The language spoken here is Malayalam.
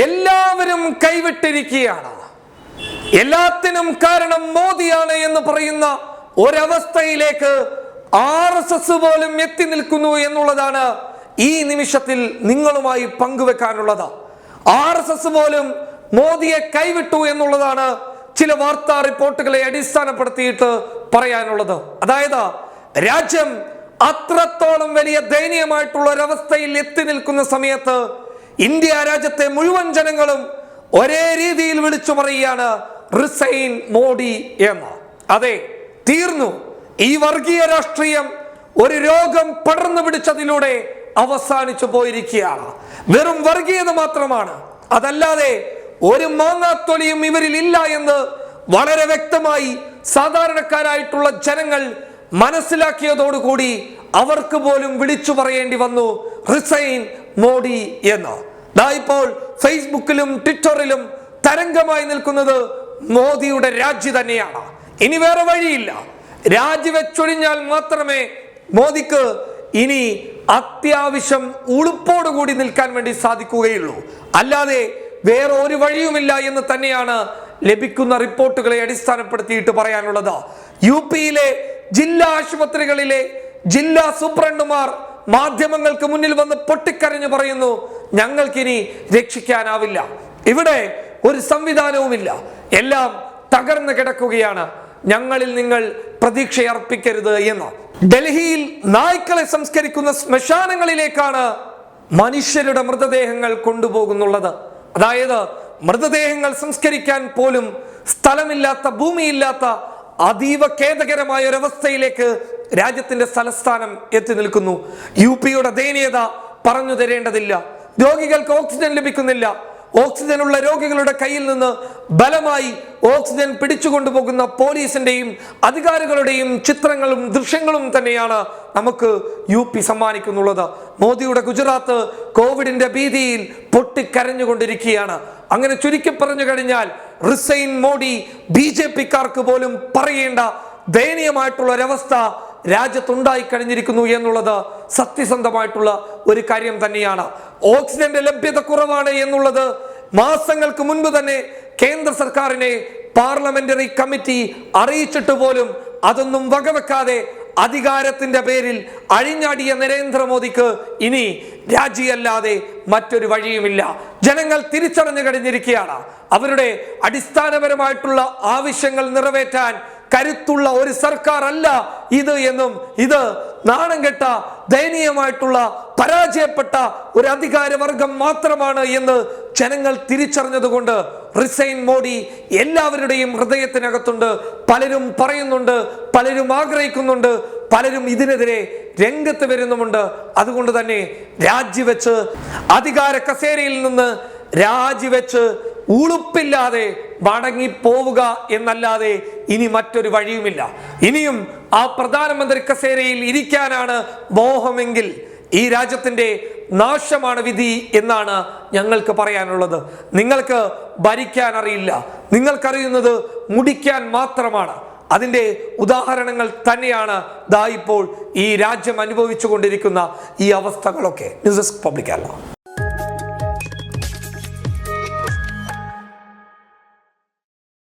എല്ലാവരും കൈവിട്ടിരിക്കുകയാണ്. എല്ലാത്തിനും കാരണം മോദിയാണ് എന്ന് പറയുന്ന ഒരവസ്ഥയിലേക്ക് RSS പോലും എത്തി നിൽക്കുന്നു എന്നുള്ളതാണ് ഈ നിമിഷത്തിൽ നിങ്ങളുമായി പങ്കുവെക്കാനുള്ളത്. RSS പോലും മോദിയെ കൈവിട്ടു എന്നുള്ളതാണ് ചില വാർത്താ റിപ്പോർട്ടുകളെ അടിസ്ഥാനപ്പെടുത്തിയിട്ട് പറയാനുള്ളത്. അതായത് രാജ്യം അത്രത്തോളം വലിയ ദയനീയമായിട്ടുള്ള ഒരവസ്ഥയിൽ എത്തി നിൽക്കുന്ന സമയത്ത് ഇന്ത്യ രാജ്യത്തെ മുഴുവൻ ജനങ്ങളും ഒരേ രീതിയിൽ വിളിച്ചു പറയുകയാണ് റിസൈൻ മോഡി എന്ന്. അതെ, തീർന്നു. ഈ വർഗീയ രാഷ്ട്രീയം ഒരു രോഗം പടർന്നു പിടിച്ചതിലൂടെ അവസാനിച്ചു പോയിരിക്കുകയാണ്. വെറും വർഗീയത മാത്രമാണ്, അതല്ലാതെ ഒരു മാങ്ങാത്തൊലിയും ഇവരിൽ ഇല്ല എന്ന് വളരെ വ്യക്തമായി സാധാരണക്കാരായിട്ടുള്ള ജനങ്ങൾ മനസ്സിലാക്കിയതോടുകൂടി അവർക്ക് പോലും വിളിച്ചു പറയേണ്ടി വന്നു റിസൈൻ മോഡി എന്ന്. ഇപ്പോൾ ഫേസ്ബുക്കിലും ട്വിറ്ററിലും തരംഗമായി നിൽക്കുന്നത് മോദിയുടെ രാജി തന്നെയാണ്. ഇനി വേറെ വഴിയില്ല. രാജിവെച്ചൊഴിഞ്ഞാൽ മാത്രമേ മോദിക്ക് ഇനി അത്യാവശ്യം ഉളുപ്പോടുകൂടി നിൽക്കാൻ വേണ്ടി സാധിക്കുകയുള്ളൂ. അല്ലാതെ വേറെ ഒരു വഴിയുമില്ല എന്ന് തന്നെയാണ് ലഭിക്കുന്ന റിപ്പോർട്ടുകളെ അടിസ്ഥാനപ്പെടുത്തിയിട്ട് പറയാനുള്ളത്. UP-യിലെ ജില്ലാ ആശുപത്രികളിലെ ജില്ലാ സൂപ്രണ്ടുമാർ മാധ്യമങ്ങൾക്ക് മുന്നിൽ വന്ന് പൊട്ടിക്കരഞ്ഞു പറയുന്നു, ഞങ്ങൾക്കിനി രക്ഷിക്കാനാവില്ല, ഇവിടെ ഒരു സംവിധാനവുമില്ല, എല്ലാം തകർന്നു കിടക്കുകയാണ്, ഞങ്ങളിൽ നിങ്ങൾ പ്രതീക്ഷയർപ്പിക്കരുത് എന്ന്. ഡൽഹിയിൽ നായ്ക്കളെ സംസ്കരിക്കുന്ന ശ്മശാനങ്ങളിലേക്കാണ് മനുഷ്യരുടെ മൃതദേഹങ്ങൾ കൊണ്ടുപോകുന്നുള്ളത്. അതായത് മൃതദേഹങ്ങൾ സംസ്കരിക്കാൻ പോലും സ്ഥലമില്ലാത്ത, ഭൂമിയില്ലാത്ത അതീവ ഖേദകരമായ ഒരവസ്ഥയിലേക്ക് രാജ്യത്തിന്റെ തലസ്ഥാനം എത്തി നിൽക്കുന്നു. UP-യുടെ ദയനീയത പറഞ്ഞു തരേണ്ടതില്ല. രോഗികൾക്ക് ഓക്സിജൻ ലഭിക്കുന്നില്ല. ഓക്സിജൻ ഉള്ള രോഗികളുടെ കയ്യിൽ നിന്ന് ബലമായി ഓക്സിജൻ പിടിച്ചുകൊണ്ടുപോകുന്ന പോലീസിന്റെയും അധികാരികളുടെയും ചിത്രങ്ങളും ദൃശ്യങ്ങളും തന്നെയാണ് നമുക്ക് UP സമ്മാനിക്കുന്നുള്ളത്. മോദിയുടെ ഗുജറാത്ത് കോവിഡിന്റെ ഭീതിയിൽ പൊട്ടിക്കരഞ്ഞുകൊണ്ടിരിക്കുകയാണ്. അങ്ങനെ ചുരുക്കി പറഞ്ഞു കഴിഞ്ഞാൽ റിസൈൻ മോഡി BJP-ക്കാർക്ക് പോലും പറയേണ്ട ദയനീയമായിട്ടുള്ള ഒരവസ്ഥ രാജ്യത്തുണ്ടായി കഴിഞ്ഞിരിക്കുന്നു എന്നുള്ളത് സത്യസന്ധമായിട്ടുള്ള ഒരു കാര്യം തന്നെയാണ്. ഓക്സിജന്റെ ലഭ്യത കുറവാണ് എന്നുള്ളത് മാസങ്ങൾക്ക് മുൻപ് തന്നെ കേന്ദ്ര സർക്കാരിനെ പാർലമെന്ററി കമ്മിറ്റി അറിയിച്ചിട്ട് പോലും അതൊന്നും വകവെക്കാതെ അധികാരത്തിന്റെ പേരിൽ അഴിഞ്ഞാടിയ നരേന്ദ്രമോദിക്ക് ഇനി രാജിയല്ലാതെ മറ്റൊരു വഴിയുമില്ല. ജനങ്ങൾ തിരിച്ചറിഞ്ഞു കഴിഞ്ഞിരിക്കുകയാണ്. അവരുടെ അടിസ്ഥാനപരമായിട്ടുള്ള ആവശ്യങ്ങൾ നിറവേറ്റാൻ കരുത്തുള്ള ഒരു സർക്കാർ അല്ല ഇത് എന്നും, ഇത് നാണം കെട്ട ദയനീയമായിട്ടുള്ള പരാജയപ്പെട്ട ഒരു അധികാരവർഗം മാത്രമാണ് എന്ന് ജനങ്ങൾ തിരിച്ചറിഞ്ഞതുകൊണ്ട് റിസൈൻ മോഡി എല്ലാവരുടെയും ഹൃദയത്തിനകത്തുണ്ട്. പലരും പറയുന്നുണ്ട്, പലരും ആഗ്രഹിക്കുന്നുണ്ട്, പലരും ഇതിനെതിരെ രംഗത്ത് വരുന്നുമുണ്ട്. അതുകൊണ്ട് തന്നെ രാജിവെച്ച്, അധികാര കസേരയിൽ നിന്ന് രാജിവെച്ച് ഉളുപ്പില്ലാതെ മടങ്ങി പോവുക എന്നല്ലാതെ ഇനി മറ്റൊരു വഴിയുമില്ല. ഇനിയും ആ പ്രധാനമന്ത്രി കസേരയിൽ ഇരിക്കാനാണ് മോഹമെങ്കിൽ ഈ രാജ്യത്തിന്റെ നാശമാണ് വിധി എന്നാണ് ഞങ്ങൾക്ക് പറയാനുള്ളത്. നിങ്ങൾക്ക് ഭരിക്കാൻ അറിയില്ല, നിങ്ങൾക്കറിയുന്നത് മുടിക്കാൻ മാത്രമാണ്. അതിന്റെ ഉദാഹരണങ്ങൾ തന്നെയാണ് ഇപ്പോൾ ഈ രാജ്യം അനുഭവിച്ചു കൊണ്ടിരിക്കുന്ന ഈ അവസ്ഥകളൊക്കെ. News desk public Kerala.